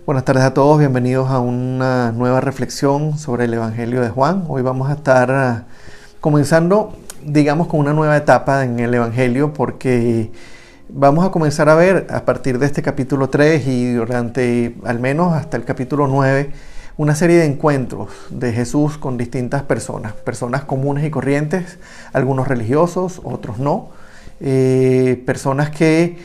Buenas tardes a todos, bienvenidos a una nueva reflexión sobre el Evangelio de Juan. Hoy vamos a estar comenzando, digamos, con una nueva etapa en el Evangelio, porque vamos a comenzar a ver a partir de este capítulo 3 y durante al menos hasta el capítulo 9 una serie de encuentros de Jesús con distintas personas comunes y corrientes, algunos religiosos, otros no, personas que,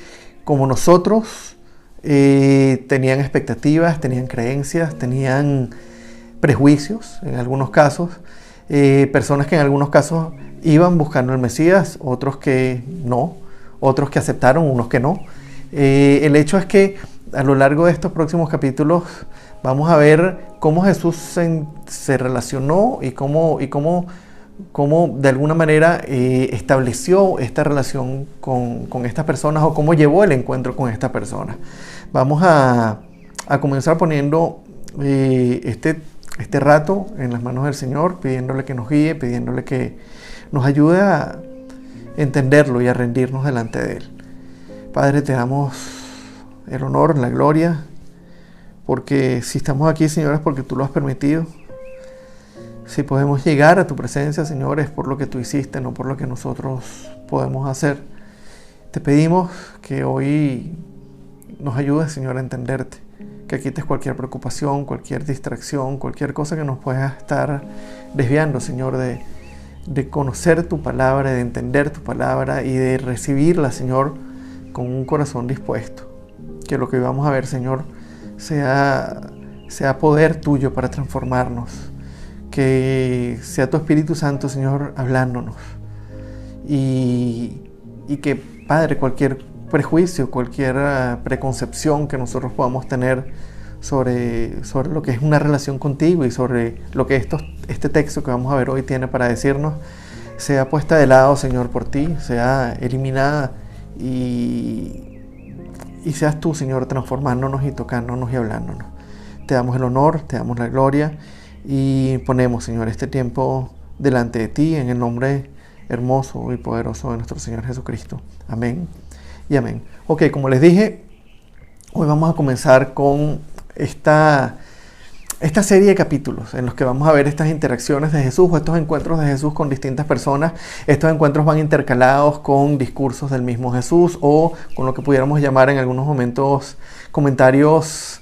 como nosotros, tenían expectativas, tenían creencias, tenían prejuicios en algunos casos, personas que en algunos casos iban buscando el Mesías, otros que no, otros que aceptaron, unos que no. El hecho es que a lo largo de estos próximos capítulos vamos a ver cómo Jesús se relacionó y cómo de alguna manera estableció esta relación con estas personas, o cómo llevó el encuentro con estas personas. Vamos a comenzar poniendo este rato en las manos del Señor, pidiéndole que nos guíe, pidiéndole que nos ayude a entenderlo y a rendirnos delante de Él. Padre, te damos el honor, la gloria, porque si estamos aquí, Señor, es porque tú lo has permitido. Si podemos llegar a tu presencia, Señor, es por lo que tú hiciste, no por lo que nosotros podemos hacer. Te pedimos que hoy nos ayudes, Señor, a entenderte, que quites cualquier preocupación, cualquier distracción, cualquier cosa que nos pueda estar desviando, Señor, de conocer tu palabra, de entender tu palabra y de recibirla, Señor, con un corazón dispuesto. Que lo que vamos a ver, Señor, sea poder tuyo para transformarnos. Que sea tu Espíritu Santo, Señor, hablándonos. Y que, Padre, cualquier prejuicio, cualquier preconcepción que nosotros podamos tener sobre lo que es una relación contigo y sobre lo que este texto que vamos a ver hoy tiene para decirnos, sea puesta de lado, Señor, por ti, sea eliminada y seas tú, Señor, transformándonos y tocándonos y hablándonos. Te damos el honor, te damos la gloria y ponemos, Señor, este tiempo delante de ti en el nombre hermoso y poderoso de nuestro Señor Jesucristo. Amén y amén. Ok, como les dije, hoy vamos a comenzar con esta serie de capítulos en los que vamos a ver estas interacciones de Jesús o estos encuentros de Jesús con distintas personas. Estos encuentros van intercalados con discursos del mismo Jesús o con lo que pudiéramos llamar en algunos momentos comentarios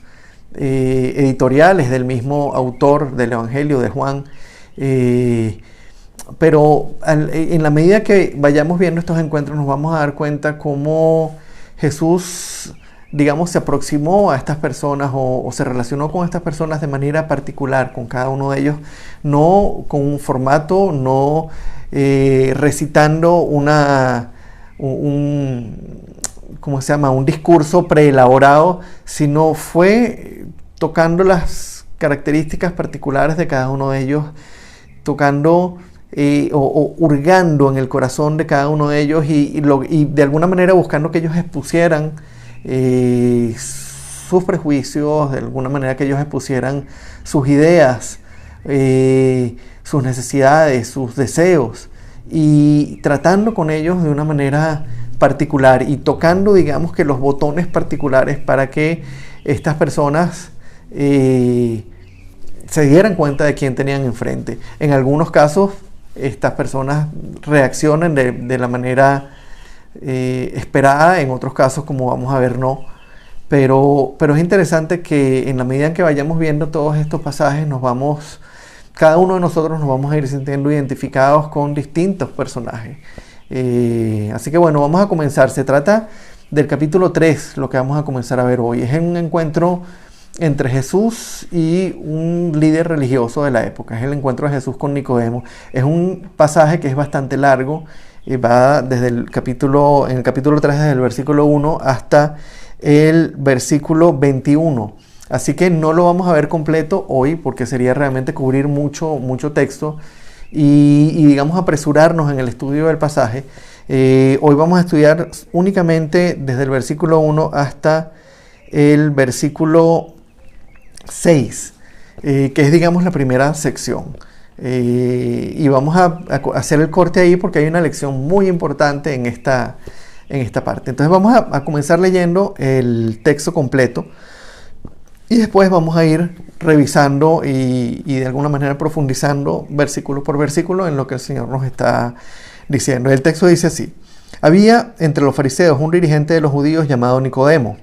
editoriales del mismo autor del Evangelio de Juan. Pero en la medida que vayamos viendo estos encuentros nos vamos a dar cuenta cómo Jesús, digamos, se aproximó a estas personas o se relacionó con estas personas de manera particular con cada uno de ellos, no con un formato, no recitando un discurso preelaborado, sino fue tocando las características particulares de cada uno de ellos, tocando o hurgando en el corazón de cada uno de ellos y de alguna manera buscando que ellos expusieran sus prejuicios, de alguna manera que ellos expusieran sus ideas, sus necesidades, sus deseos, y tratando con ellos de una manera particular y tocando, digamos, que los botones particulares para que estas personas se dieran cuenta de quién tenían enfrente. En algunos casos estas personas reaccionan de la manera esperada, en otros casos, como vamos a ver, no. Pero es interesante que en la medida en que vayamos viendo todos estos pasajes, cada uno de nosotros nos vamos a ir sintiendo identificados con distintos personajes. Así que bueno, vamos a comenzar. Se trata del capítulo 3, lo que vamos a comenzar a ver hoy. Es un encuentro entre Jesús y un líder religioso de la época. Es el encuentro de Jesús con Nicodemo. Es un pasaje que es bastante largo. Va desde en el capítulo 3, desde el versículo 1 hasta el versículo 21. Así que no lo vamos a ver completo hoy porque sería realmente cubrir mucho texto y digamos apresurarnos en el estudio del pasaje. Hoy vamos a estudiar únicamente desde el versículo 1 hasta el versículo 6, que es, digamos, la primera sección. Y vamos a hacer el corte ahí porque hay una lección muy importante en esta parte. Entonces vamos a comenzar leyendo el texto completo Y después vamos a ir revisando y de alguna manera profundizando versículo por versículo en lo que el Señor nos está diciendo. El texto dice así: había entre los fariseos un dirigente de los judíos llamado Nicodemo.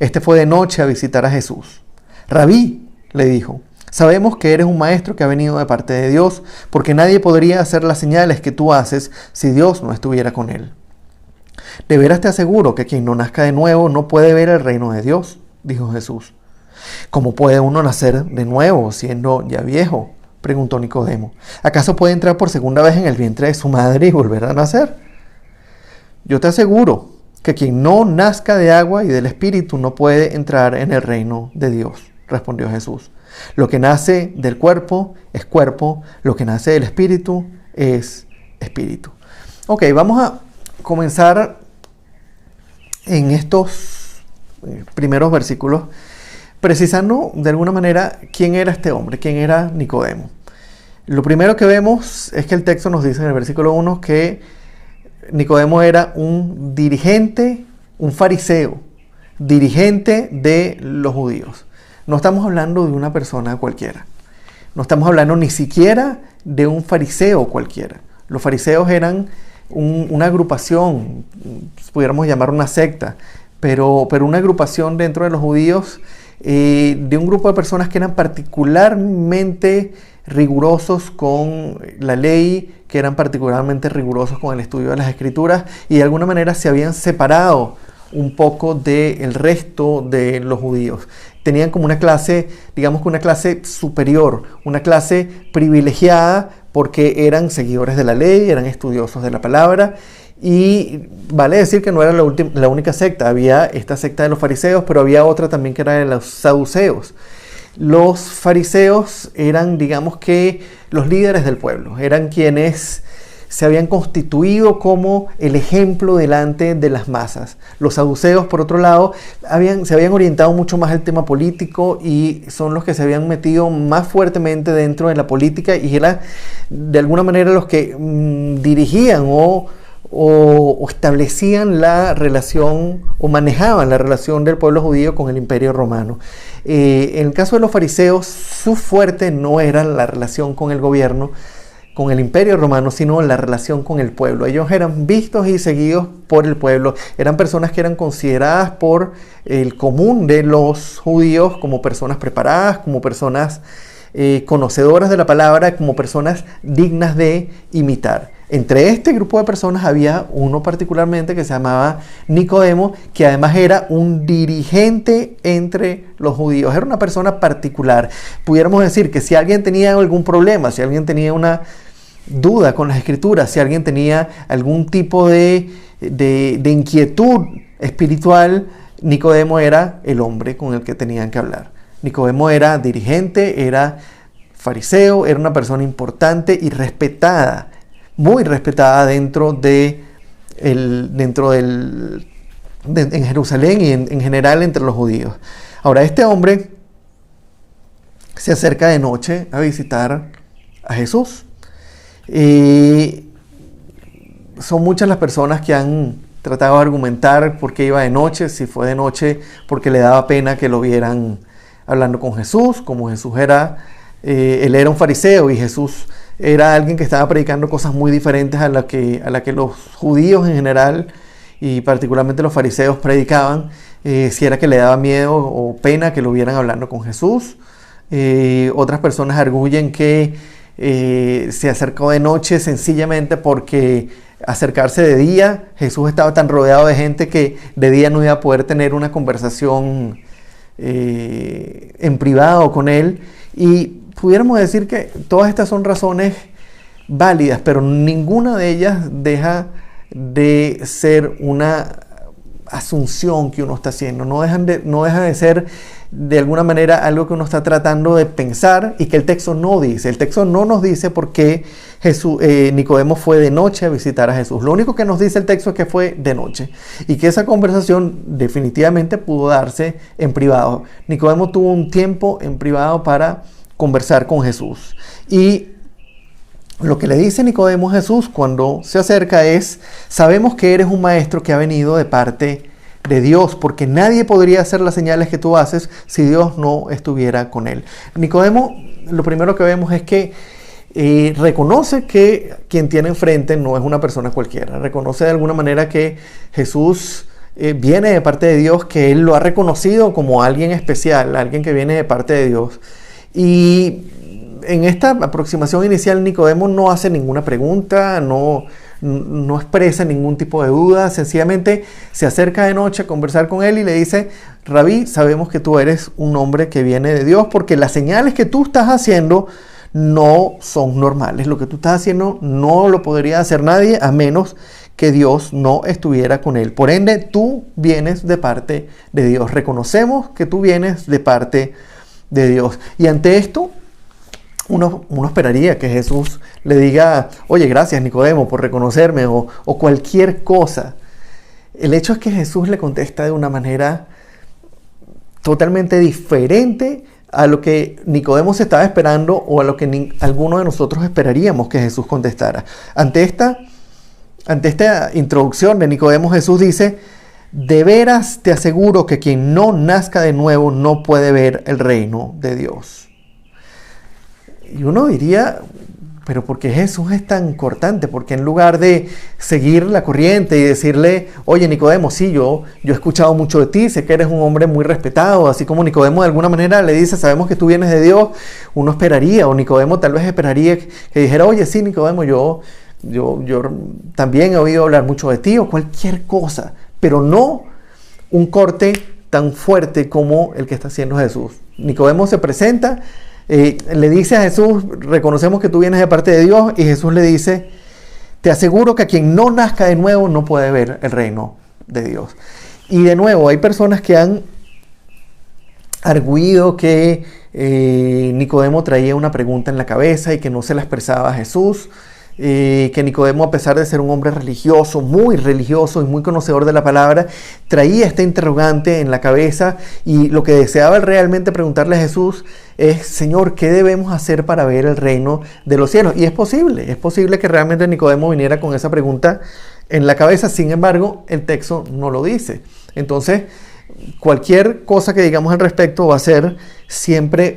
Este fue de noche a visitar a Jesús. Rabí, le dijo, sabemos que eres un maestro que ha venido de parte de Dios, porque nadie podría hacer las señales que tú haces si Dios no estuviera con él. De veras te aseguro que quien no nazca de nuevo no puede ver el reino de Dios, dijo Jesús. ¿Cómo puede uno nacer de nuevo siendo ya viejo?, preguntó Nicodemo. ¿Acaso puede entrar por segunda vez en el vientre de su madre y volver a nacer? Yo te aseguro que quien no nazca de agua y del Espíritu no puede entrar en el reino de Dios, respondió Jesús. Lo que nace del cuerpo es cuerpo, lo que nace del Espíritu es espíritu. Ok, vamos a comenzar en estos primeros versículos precisando de alguna manera quién era este hombre, quién era Nicodemo. Lo primero que vemos es que el texto nos dice en el versículo 1 que Nicodemo era un dirigente, un fariseo, dirigente de los judíos. No estamos hablando de una persona cualquiera. No estamos hablando ni siquiera de un fariseo cualquiera. Los fariseos eran una agrupación, pudiéramos llamar una secta, pero una agrupación dentro de los judíos, de un grupo de personas que eran particularmente rigurosos con la ley, que eran particularmente rigurosos con el estudio de las Escrituras y de alguna manera se habían separado un poco del resto de los judíos. Tenían como una clase, digamos que una clase superior, una clase privilegiada porque eran seguidores de la ley, eran estudiosos de la palabra. Y vale decir que no era la única secta, había esta secta de los fariseos, pero había otra también que era de los saduceos. Los fariseos eran, digamos que, los líderes del pueblo, eran quienes se habían constituido como el ejemplo delante de las masas. Los saduceos, por otro lado, se habían orientado mucho más al tema político y son los que se habían metido más fuertemente dentro de la política y eran de alguna manera los que dirigían o establecían la relación o manejaban la relación del pueblo judío con el Imperio Romano. En el caso de los fariseos, su fuerte no era la relación con el gobierno, con el Imperio Romano, sino la relación con el pueblo. Ellos eran vistos y seguidos por el pueblo. Eran personas que eran consideradas por el común de los judíos como personas preparadas, como personas conocedoras de la palabra, como personas dignas de imitar. Entre este grupo de personas había uno particularmente que se llamaba Nicodemo, que además era un dirigente entre los judíos. Era una persona particular. Pudiéramos decir que si alguien tenía algún problema, si alguien tenía una duda con las Escrituras, si alguien tenía algún tipo de inquietud espiritual, Nicodemo era el hombre con el que tenían que hablar. Nicodemo era dirigente, era fariseo, era una persona importante y respetada, muy respetada en Jerusalén y en general entre los judíos. Ahora, este hombre se acerca de noche a visitar a Jesús. Son muchas las personas que han tratado de argumentar por qué iba de noche, si fue de noche porque le daba pena que lo vieran hablando con Jesús, como Jesús él era un fariseo y Jesús era alguien que estaba predicando cosas muy diferentes a la que los judíos en general y particularmente los fariseos predicaban, si era que le daba miedo o pena que lo vieran hablando con Jesús. Otras personas arguyen que se acercó de noche sencillamente porque acercarse de día, Jesús estaba tan rodeado de gente que de día no iba a poder tener una conversación en privado con él. Y pudiéramos decir que todas estas son razones válidas, pero ninguna de ellas deja de ser una asunción que uno está haciendo. No deja de ser de alguna manera algo que uno está tratando de pensar y que el texto no dice. El texto no nos dice por qué Nicodemo fue de noche a visitar a Jesús. Lo único que nos dice el texto es que fue de noche y que esa conversación definitivamente pudo darse en privado. Nicodemo tuvo un tiempo en privado para conversar con Jesús. Y lo que le dice Nicodemo a Jesús cuando se acerca es: sabemos que eres un maestro que ha venido de parte de Dios, porque nadie podría hacer las señales que tú haces si Dios no estuviera con él. Nicodemo, lo primero que vemos es que reconoce que quien tiene enfrente no es una persona cualquiera. Reconoce de alguna manera que Jesús viene de parte de Dios, que él lo ha reconocido como alguien especial, alguien que viene de parte de Dios. Y en esta aproximación inicial, Nicodemo no hace ninguna pregunta, no expresa ningún tipo de duda, sencillamente se acerca de noche a conversar con él y le dice: Rabí, sabemos que tú eres un hombre que viene de Dios, porque las señales que tú estás haciendo no son normales. Lo que tú estás haciendo no lo podría hacer nadie a menos que Dios no estuviera con él. Por ende, tú vienes de parte de Dios. Reconocemos que tú vienes de parte de Dios. Y ante esto, uno esperaría que Jesús le diga: oye, gracias Nicodemo por reconocerme, o cualquier cosa. El hecho es que Jesús le contesta de una manera totalmente diferente a lo que Nicodemo se estaba esperando, o a lo que alguno de nosotros esperaríamos que Jesús contestara. Ante esta introducción de Nicodemo, Jesús dice: de veras te aseguro que quien no nazca de nuevo no puede ver el reino de Dios. Y uno diría: pero ¿por qué Jesús es tan cortante? Porque en lugar de seguir la corriente y decirle: oye Nicodemo, sí, yo he escuchado mucho de ti, sé que eres un hombre muy respetado, así como Nicodemo de alguna manera le dice: sabemos que tú vienes de Dios, uno esperaría, o Nicodemo tal vez esperaría que dijera: oye, sí Nicodemo, yo también he oído hablar mucho de ti, o cualquier cosa, pero no un corte tan fuerte como el que está haciendo Jesús. Nicodemo se presenta, le dice a Jesús: reconocemos que tú vienes de parte de Dios, y Jesús le dice: te aseguro que a quien no nazca de nuevo no puede ver el reino de Dios. Y de nuevo, hay personas que han arguido que Nicodemo traía una pregunta en la cabeza y que no se la expresaba a Jesús. Que Nicodemo, a pesar de ser un hombre religioso y muy conocedor de la palabra, traía esta interrogante en la cabeza, y lo que deseaba realmente preguntarle a Jesús es: Señor, ¿qué debemos hacer para ver el reino de los cielos? Y es posible que realmente Nicodemo viniera con esa pregunta en la cabeza. Sin embargo, el texto no lo dice. Entonces, cualquier cosa que digamos al respecto va a ser siempre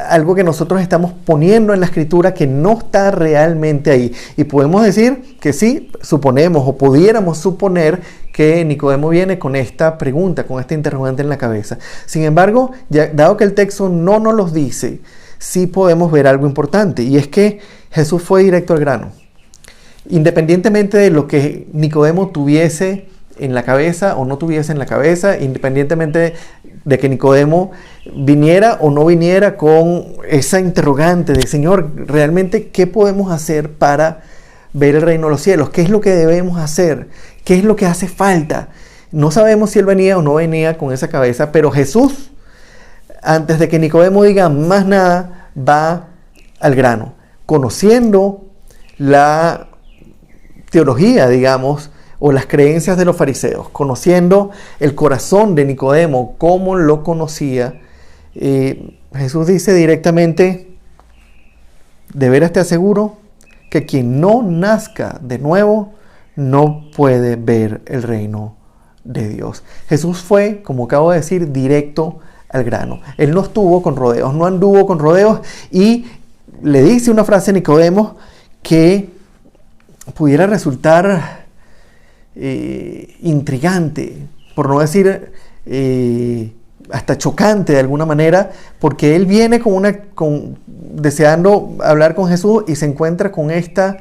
algo que nosotros estamos poniendo en la escritura que no está realmente ahí. Y podemos decir que sí, suponemos, o pudiéramos suponer que Nicodemo viene con esta pregunta, con esta interrogante en la cabeza. Sin embargo, dado que el texto no nos los dice, sí podemos ver algo importante, y es que Jesús fue directo al grano. Independientemente de lo que Nicodemo tuviese en la cabeza o no tuviese en la cabeza, independientemente de que Nicodemo viniera o no viniera con esa interrogante de: Señor, realmente, ¿qué podemos hacer para ver el reino de los cielos? ¿Qué es lo que debemos hacer? ¿Qué es lo que hace falta? No sabemos si él venía o no venía con esa cabeza, pero Jesús, antes de que Nicodemo diga más nada, va al grano, conociendo la teología, digamos, o las creencias de los fariseos, conociendo el corazón de Nicodemo, cómo lo conocía. Jesús dice directamente: de veras te aseguro que quien no nazca de nuevo no puede ver el reino de Dios. Jesús fue, como acabo de decir, directo al grano. Él no estuvo con rodeos, no anduvo con rodeos, y le dice una frase a Nicodemo que pudiera resultar intrigante, por no decir hasta chocante de alguna manera, porque él viene deseando hablar con Jesús, y se encuentra con esta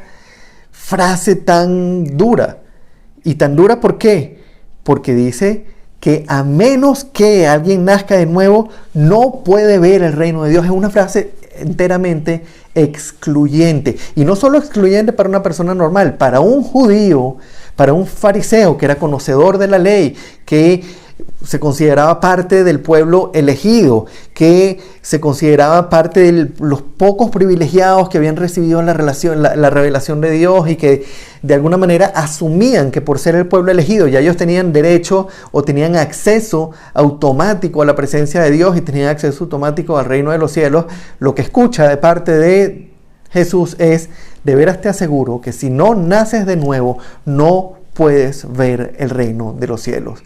frase tan dura. Y tan dura, ¿por qué? Porque dice que a menos que alguien nazca de nuevo no puede ver el reino de Dios. Es una frase enteramente excluyente, y no solo excluyente para una persona normal, para un judío, para un fariseo que era conocedor de la ley, que se consideraba parte del pueblo elegido, que se consideraba parte de los pocos privilegiados que habían recibido la revelación de Dios, y que de alguna manera asumían que por ser el pueblo elegido ya ellos tenían derecho o tenían acceso automático a la presencia de Dios y tenían acceso automático al reino de los cielos. Lo que escucha de parte de Jesús es: de veras te aseguro que si no naces de nuevo, no puedes ver el reino de los cielos.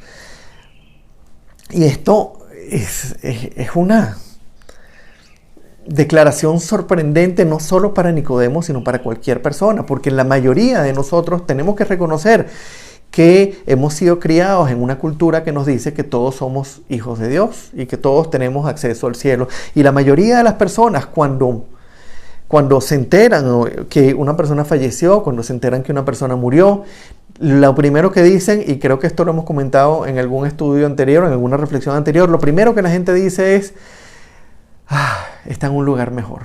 Y esto es una declaración sorprendente, no solo para Nicodemo, sino para cualquier persona, porque la mayoría de nosotros tenemos que reconocer que hemos sido criados en una cultura que nos dice que todos somos hijos de Dios y que todos tenemos acceso al cielo. Y la mayoría de las personas, cuando se enteran que una persona falleció, cuando se enteran que una persona murió, lo primero que dicen, y creo que esto lo hemos comentado en algún estudio anterior, en alguna reflexión anterior, lo primero que la gente dice es: está en un lugar mejor,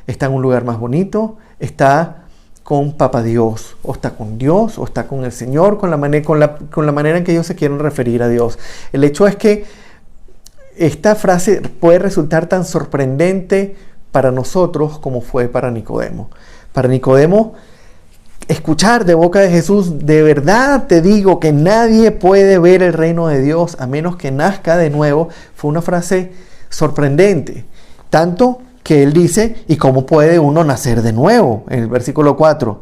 está en un lugar más bonito, está con Papá Dios, o está con Dios, o está con el Señor, con la manera en que ellos se quieren referir a Dios. El hecho es que esta frase puede resultar tan sorprendente para nosotros como fue para Nicodemo. Para Nicodemo, escuchar de boca de Jesús: de verdad te digo que nadie puede ver el reino de Dios a menos que nazca de nuevo, fue una frase sorprendente. Tanto que él dice: ¿y cómo puede uno nacer de nuevo? En el versículo 4.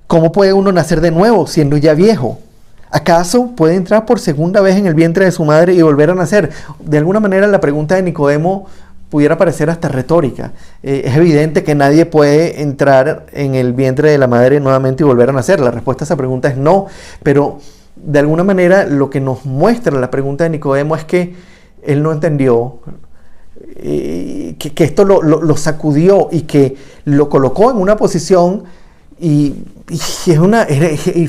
¿Cómo puede uno nacer de nuevo siendo ya viejo? ¿Acaso puede entrar por segunda vez en el vientre de su madre y volver a nacer? De alguna manera la pregunta de Nicodemo pudiera parecer hasta retórica. Es evidente que nadie puede entrar en el vientre de la madre nuevamente y volver a nacer. La respuesta a esa pregunta es no, pero de alguna manera lo que nos muestra la pregunta de Nicodemo es que él no entendió, que esto lo sacudió y que lo colocó en una posición y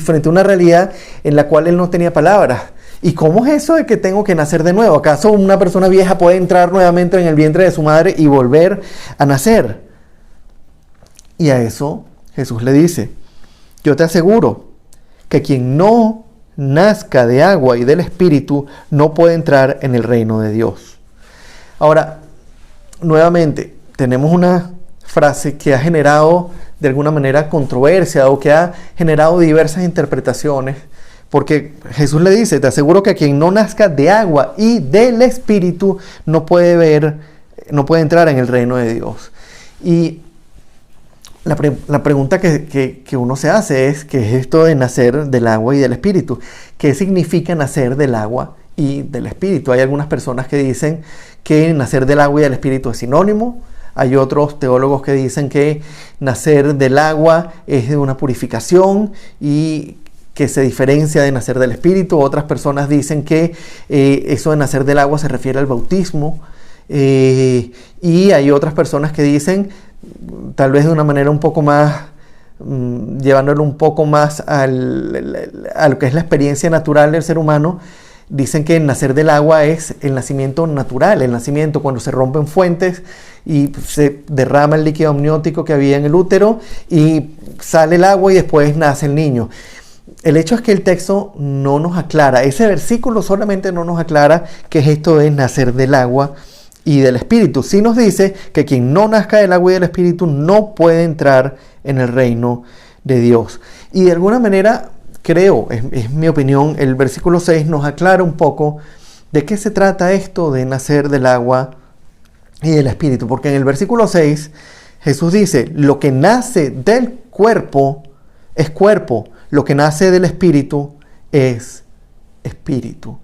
frente a una realidad en la cual él no tenía palabras. ¿Y cómo es eso de que tengo que nacer de nuevo? ¿Acaso una persona vieja puede entrar nuevamente en el vientre de su madre y volver a nacer? Y a eso Jesús le dice: yo te aseguro que quien no nazca de agua y del Espíritu no puede entrar en el reino de Dios. Ahora, nuevamente, tenemos una frase que ha generado de alguna manera controversia o que ha generado diversas interpretaciones, porque Jesús le dice: te aseguro que quien no nazca de agua y del Espíritu no puede entrar en el reino de Dios. Y la pregunta que uno se hace es: ¿qué es esto de nacer del agua y del Espíritu? ¿Qué significa nacer del agua y del Espíritu? Hay algunas personas que dicen que nacer del agua y del Espíritu es sinónimo. Hay otros teólogos que dicen que nacer del agua es de una purificación y que se diferencia de nacer del Espíritu. Otras personas dicen que eso de nacer del agua se refiere al bautismo. Y hay otras personas que dicen, tal vez de una manera un poco más, llevándolo un poco más a lo que es la experiencia natural del ser humano, dicen que el nacer del agua es el nacimiento natural, el nacimiento cuando se rompen fuentes y se derrama el líquido amniótico que había en el útero y sale el agua y después nace el niño. El hecho es que el texto no nos aclara, ese versículo solamente no nos aclara qué es esto de nacer del agua y del Espíritu. Sí nos dice que quien no nazca del agua y del Espíritu no puede entrar en el reino de Dios. Y de alguna manera, creo, es mi opinión, el versículo 6 nos aclara un poco de qué se trata esto de nacer del agua y del Espíritu. Porque en el versículo 6 Jesús dice: lo que nace del cuerpo es cuerpo, lo que nace del Espíritu es Espíritu.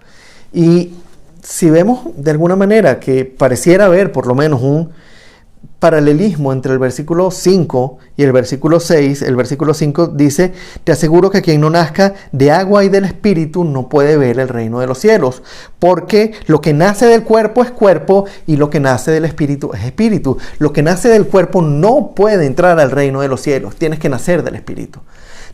Y si vemos de alguna manera que pareciera haber por lo menos un paralelismo entre el versículo 5 y el versículo 6, el versículo 5 dice: te aseguro que quien no nazca de agua y del Espíritu no puede ver el reino de los cielos, porque lo que nace del cuerpo es cuerpo y lo que nace del Espíritu es Espíritu. Lo que nace del cuerpo no puede entrar al reino de los cielos, tienes que nacer del Espíritu.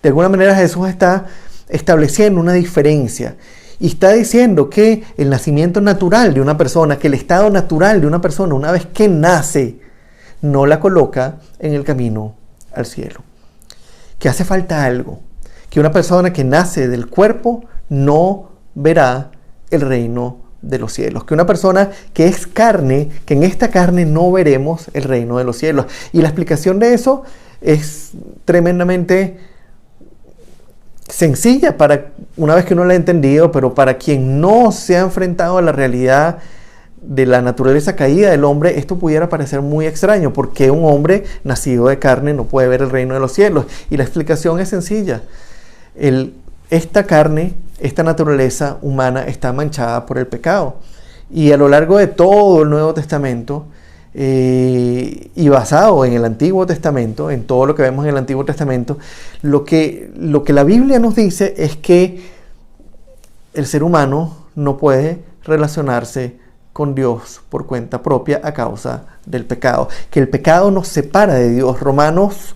De alguna manera Jesús está estableciendo una diferencia y está diciendo que el nacimiento natural de una persona, que el estado natural de una persona una vez que nace, no la coloca en el camino al cielo. Que hace falta algo, que una persona que nace del cuerpo no verá el reino de los cielos, que una persona que es carne, que en esta carne no veremos el reino de los cielos. Y la explicación de eso es tremendamente sencilla para una vez que uno la ha entendido, pero para quien no se ha enfrentado a la realidad de la naturaleza caída del hombre, esto pudiera parecer muy extraño, porque un hombre nacido de carne no puede ver el reino de los cielos. Y la explicación es sencilla. Esta carne, esta naturaleza humana está manchada por el pecado. Y a lo largo de todo el Nuevo Testamento, y basado en el Antiguo Testamento, en todo lo que vemos en el Antiguo Testamento, lo que la Biblia nos dice es que el ser humano no puede relacionarse con Dios por cuenta propia a causa del pecado, que el pecado nos separa de Dios. Romanos,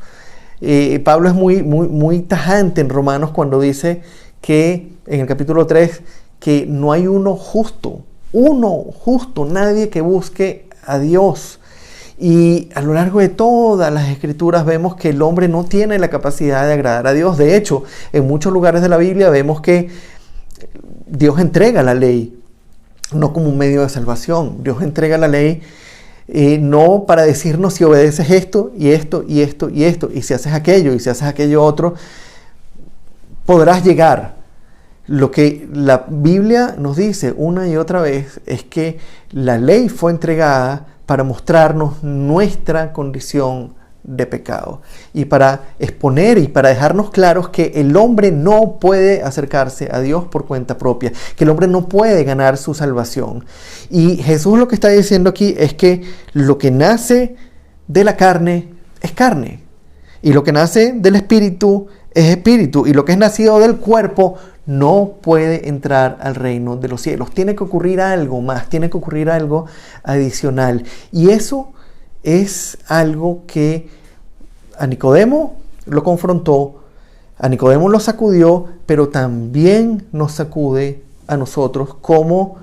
Pablo es muy tajante en Romanos cuando dice que en el capítulo 3 que no hay uno justo, nadie que busque a Dios. Y a lo largo de todas las escrituras vemos que el hombre no tiene la capacidad de agradar a Dios. De hecho, en muchos lugares de la Biblia vemos que Dios entrega la ley, no como un medio de salvación. Dios entrega la ley no para decirnos si obedeces esto y esto y esto y esto, y si haces aquello y si haces aquello otro, podrás llegar. Lo que la Biblia nos dice una y otra vez es que la ley fue entregada para mostrarnos nuestra condición de pecado y para exponer y para dejarnos claros que el hombre no puede acercarse a Dios por cuenta propia, que el hombre no puede ganar su salvación. Y Jesús lo que está diciendo aquí es que lo que nace de la carne es carne, y lo que nace del espíritu es espíritu, y lo que es nacido del cuerpo no puede entrar al reino de los cielos. Tiene que ocurrir algo más, tiene que ocurrir algo adicional. Y eso es algo que a Nicodemo lo confrontó, a Nicodemo lo sacudió, pero también nos sacude a nosotros como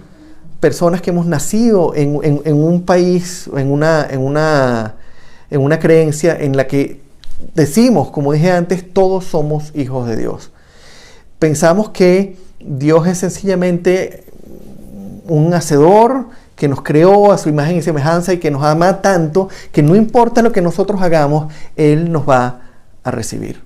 personas que hemos nacido en un país, en una creencia en la que decimos, como dije antes, todos somos hijos de Dios. Pensamos que Dios es sencillamente un hacedor que nos creó a su imagen y semejanza y que nos ama tanto que no importa lo que nosotros hagamos, Él nos va a recibir.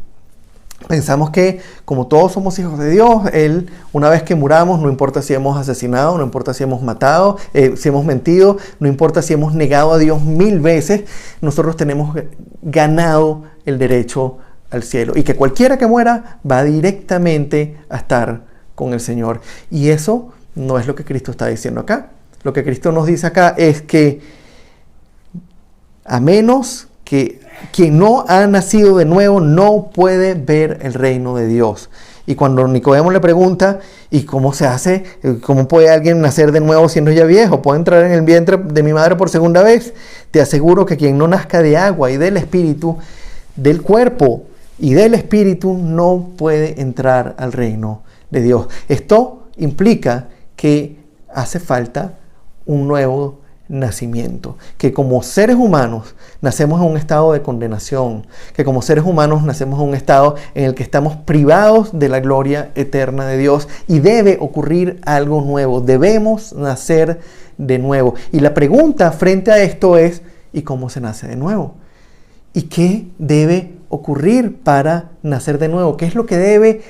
Pensamos que como todos somos hijos de Dios, Él, una vez que muramos, no importa si hemos asesinado, no importa si hemos matado, si hemos mentido, no importa si hemos negado a Dios 1000 veces, nosotros tenemos ganado el derecho al cielo, y que cualquiera que muera va directamente a estar con el Señor. Y eso no es lo que Cristo está diciendo acá. Lo que Cristo nos dice acá es que a menos que quien no ha nacido de nuevo no puede ver el reino de Dios. Y cuando Nicodemo le pregunta, ¿y cómo se hace? ¿Cómo puede alguien nacer de nuevo siendo ya viejo? ¿Puede entrar en el vientre de mi madre por segunda vez? Te aseguro que quien no nazca de agua y del espíritu, del cuerpo y del espíritu, no puede entrar al reino de Dios. Esto implica que hace falta un nuevo nacimiento, que como seres humanos nacemos en un estado de condenación, que como seres humanos nacemos en un estado en el que estamos privados de la gloria eterna de Dios, y debe ocurrir algo nuevo, debemos nacer de nuevo. Y la pregunta frente a esto es, ¿y cómo se nace de nuevo? ¿Y qué debe ocurrir para nacer de nuevo? ¿Qué es lo que debe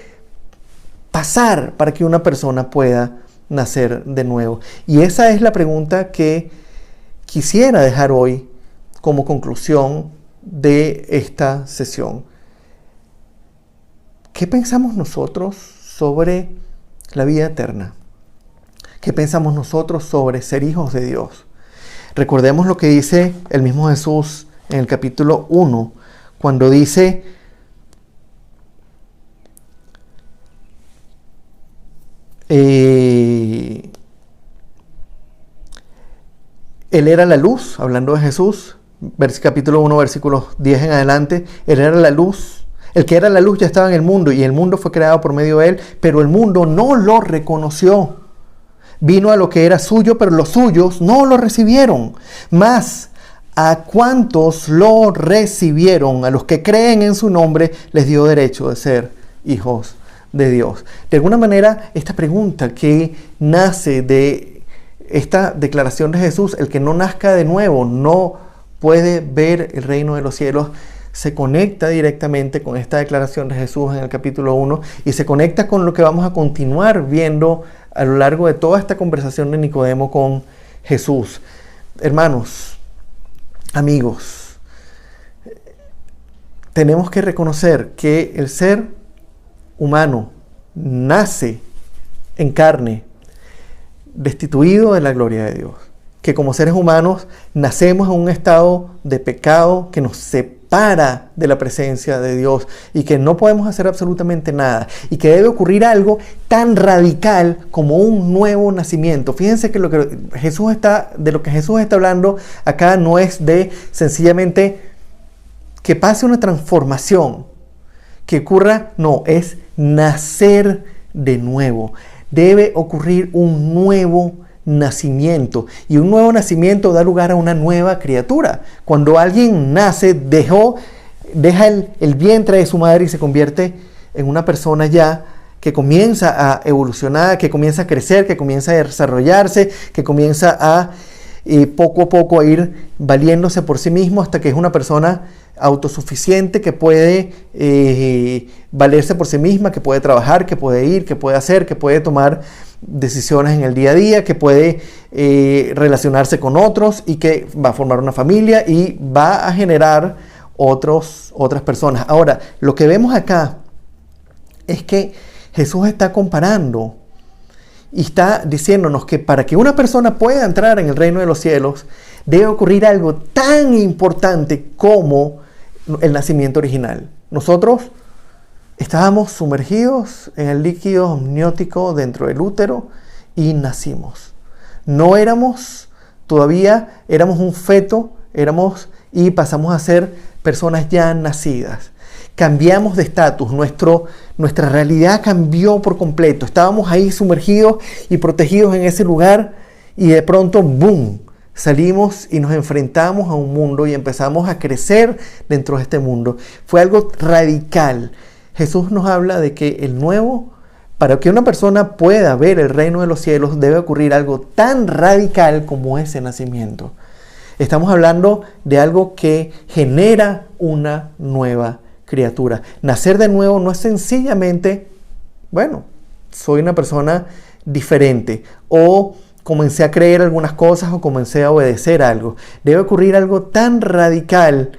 pasar para que una persona pueda nacer de nuevo? Y esa es la pregunta que quisiera dejar hoy como conclusión de esta sesión. ¿Qué pensamos nosotros sobre la vida eterna? ¿Qué pensamos nosotros sobre ser hijos de Dios? Recordemos lo que dice el mismo Jesús en el capítulo 1, cuando dice: Él era la luz, hablando de Jesús, capítulo 1, versículos 10 en adelante. Él era la luz. El que era la luz ya estaba en el mundo, y el mundo fue creado por medio de él, pero el mundo no lo reconoció. Vino a lo que era suyo, pero los suyos no lo recibieron. Mas a cuantos lo recibieron, a los que creen en su nombre, les dio derecho de ser hijos de Dios. De alguna manera, esta pregunta que nace de esta declaración de Jesús, el que no nazca de nuevo no puede ver el reino de los cielos, se conecta directamente con esta declaración de Jesús en el capítulo 1, y se conecta con lo que vamos a continuar viendo a lo largo de toda esta conversación de Nicodemo con Jesús. Hermanos, amigos, tenemos que reconocer que el ser humano nace en carne, destituido de la gloria de Dios. Que como seres humanos nacemos en un estado de pecado que nos separa de la presencia de Dios y que no podemos hacer absolutamente nada y que debe ocurrir algo tan radical como un nuevo nacimiento. Fíjense que de lo que Jesús está hablando acá no es de sencillamente que pase una transformación, que ocurra, no, es nacer de nuevo. Debe ocurrir un nuevo nacimiento, y un nuevo nacimiento da lugar a una nueva criatura. Cuando alguien nace, deja el vientre de su madre y se convierte en una persona ya que comienza a evolucionar, que comienza a crecer, que comienza a desarrollarse, que comienza a poco a poco a ir valiéndose por sí mismo hasta que es una persona autosuficiente, que puede valerse por sí misma, que puede trabajar, que puede ir, que puede hacer, que puede tomar decisiones en el día a día, que puede relacionarse con otros y que va a formar una familia y va a generar otras personas. Ahora, lo que vemos acá es que Jesús está comparando y está diciéndonos que para que una persona pueda entrar en el reino de los cielos debe ocurrir algo tan importante como el nacimiento original. Nosotros estábamos sumergidos en el líquido amniótico dentro del útero y nacimos. No éramos, todavía éramos un feto, y pasamos a ser personas ya nacidas. Cambiamos de estatus, nuestra realidad cambió por completo. Estábamos ahí sumergidos y protegidos en ese lugar y de pronto, ¡boom!, salimos y nos enfrentamos a un mundo y empezamos a crecer dentro de este mundo. Fue algo radical. Jesús nos habla de que para que una persona pueda ver el reino de los cielos, debe ocurrir algo tan radical como ese nacimiento. Estamos hablando de algo que genera una nueva criatura. Nacer de nuevo no es sencillamente, soy una persona diferente, o comencé a creer algunas cosas, o comencé a obedecer algo. Debe ocurrir algo tan radical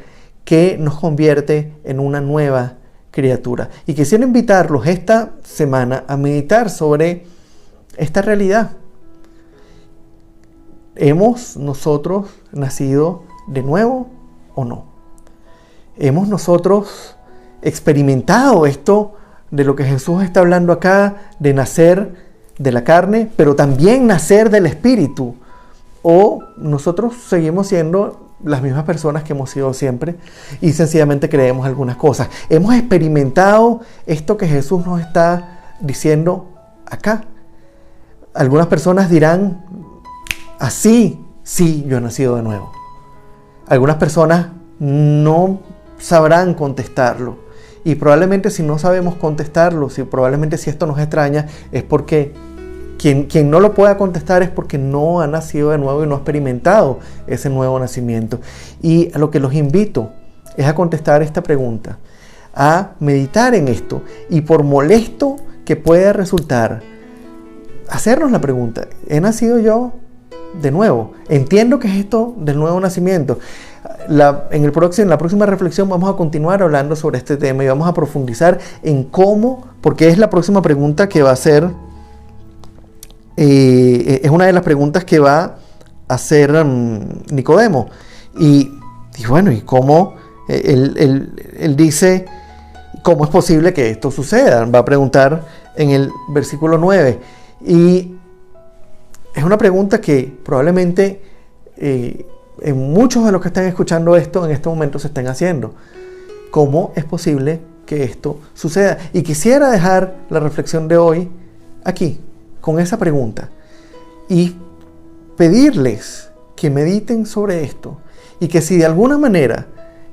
que nos convierte en una nueva criatura. Y quisiera invitarlos esta semana a meditar sobre esta realidad. ¿Hemos nosotros nacido de nuevo o no? ¿Hemos nosotros experimentado esto de lo que Jesús está hablando acá, de nacer de la carne, pero también nacer del espíritu? ¿O nosotros seguimos siendo las mismas personas que hemos sido siempre y sencillamente creemos algunas cosas? ¿Hemos experimentado esto que Jesús nos está diciendo acá? Algunas personas dirán, así, sí, yo he nacido de nuevo. Algunas personas no sabrán contestarlo. Y probablemente si no sabemos contestarlo, probablemente si esto nos extraña, es porque quien no lo pueda contestar es porque no ha nacido de nuevo y no ha experimentado ese nuevo nacimiento. Y a lo que los invito es a contestar esta pregunta, a meditar en esto, y por molesto que pueda resultar, hacernos la pregunta, ¿he nacido yo de nuevo? ¿Entiendo qué es esto del nuevo nacimiento? En la próxima reflexión vamos a continuar hablando sobre este tema y vamos a profundizar en cómo, porque es la próxima pregunta que va a ser, es una de las preguntas que va a hacer Nicodemo. Y bueno, ¿y cómo? Él dice, ¿cómo es posible que esto suceda? Va a preguntar en el versículo 9. Y es una pregunta que probablemente en muchos de los que están escuchando esto en este momento se están haciendo. ¿Cómo es posible que esto suceda? Y quisiera dejar la reflexión de hoy aquí, con esa pregunta, y pedirles que mediten sobre esto, y que si de alguna manera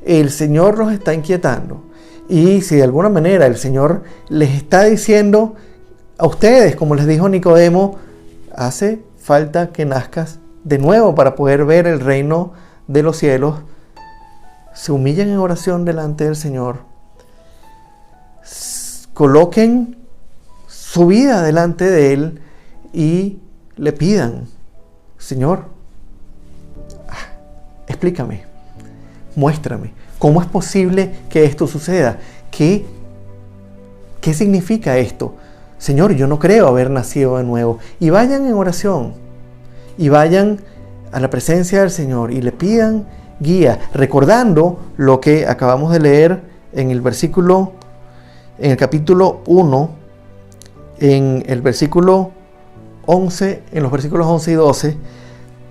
el Señor los está inquietando, y si de alguna manera el Señor les está diciendo a ustedes, como les dijo Nicodemo, hace falta que nazcas de nuevo para poder ver el reino de los cielos, se humillen en oración delante del Señor, coloquen su vida delante de Él y le pidan, Señor, explícame, muéstrame, ¿cómo es posible que esto suceda? ¿Qué significa esto? Señor, yo no creo haber nacido de nuevo. Y vayan en oración, y vayan a la presencia del Señor y le pidan guía, recordando lo que acabamos de leer en el capítulo 1, en el versículo 11, en los versículos 11 y 12.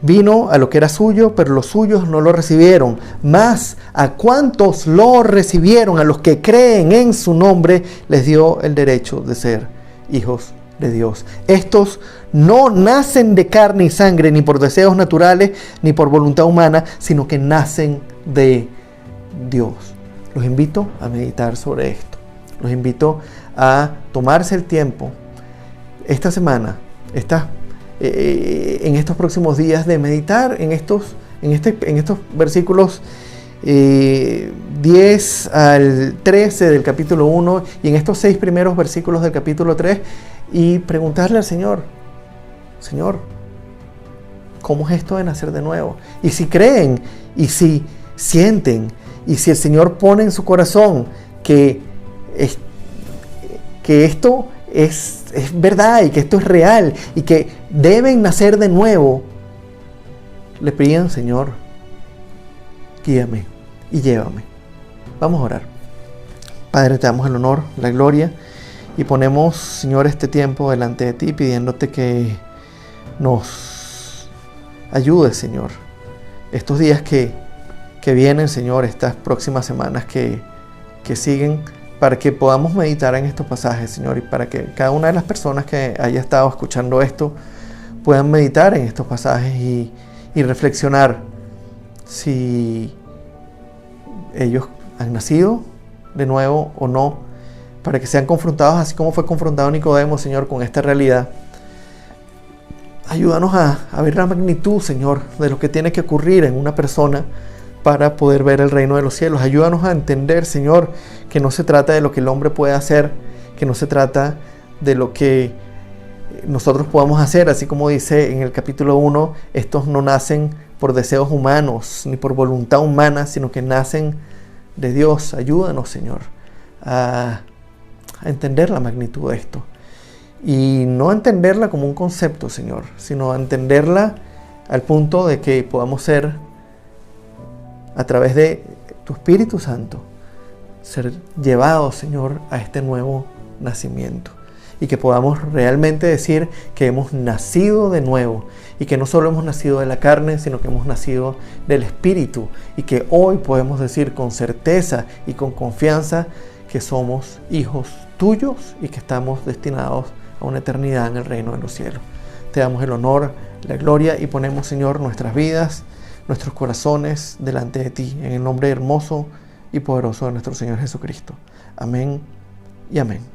Vino a lo que era suyo, pero los suyos no lo recibieron. Mas a cuantos lo recibieron, a los que creen en su nombre, les dio el derecho de ser hijos de Dios. Estos no nacen de carne y sangre, ni por deseos naturales, ni por voluntad humana, sino que nacen de Dios. Los invito a meditar sobre esto. Los invito a tomarse el tiempo esta semana, en estos próximos días, de meditar en estos versículos 10 al 13 del capítulo 1 y en estos 6 primeros versículos del capítulo 3, y preguntarle al Señor, Señor, ¿cómo es esto de nacer de nuevo? Y si creen, y si sienten, y si el Señor pone en su corazón que esto es verdad y que esto es real y que deben nacer de nuevo, le pidan, Señor, guíame y llévame. Vamos a orar. Padre, te damos el honor, la gloria, y ponemos, Señor, este tiempo delante de ti, pidiéndote que nos ayudes, Señor, estos días que vienen, Señor, estas próximas semanas que siguen, para que podamos meditar en estos pasajes, Señor, y para que cada una de las personas que haya estado escuchando esto puedan meditar en estos pasajes y reflexionar si ellos han nacido de nuevo o no, para que sean confrontados así como fue confrontado Nicodemo, Señor, con esta realidad. Ayúdanos a ver la magnitud, Señor, de lo que tiene que ocurrir en una persona para poder ver el reino de los cielos. Ayúdanos a entender, Señor, que no se trata de lo que el hombre puede hacer, que no se trata de lo que nosotros podamos hacer, así como dice en el capítulo 1, estos no nacen por deseos humanos, ni por voluntad humana, sino que nacen de Dios. Ayúdanos, Señor, a entender la magnitud de esto. Y no entenderla como un concepto, Señor, sino a entenderla al punto de que podamos ser, a través de tu Espíritu Santo, ser llevados, Señor, a este nuevo nacimiento. Y que podamos realmente decir que hemos nacido de nuevo. Y que no solo hemos nacido de la carne, sino que hemos nacido del Espíritu. Y que hoy podemos decir con certeza y con confianza que somos hijos tuyos y que estamos destinados a una eternidad en el reino de los cielos. Te damos el honor, la gloria y ponemos, Señor, nuestras vidas, nuestros corazones delante de ti, en el nombre hermoso y poderoso de nuestro Señor Jesucristo. Amén y amén.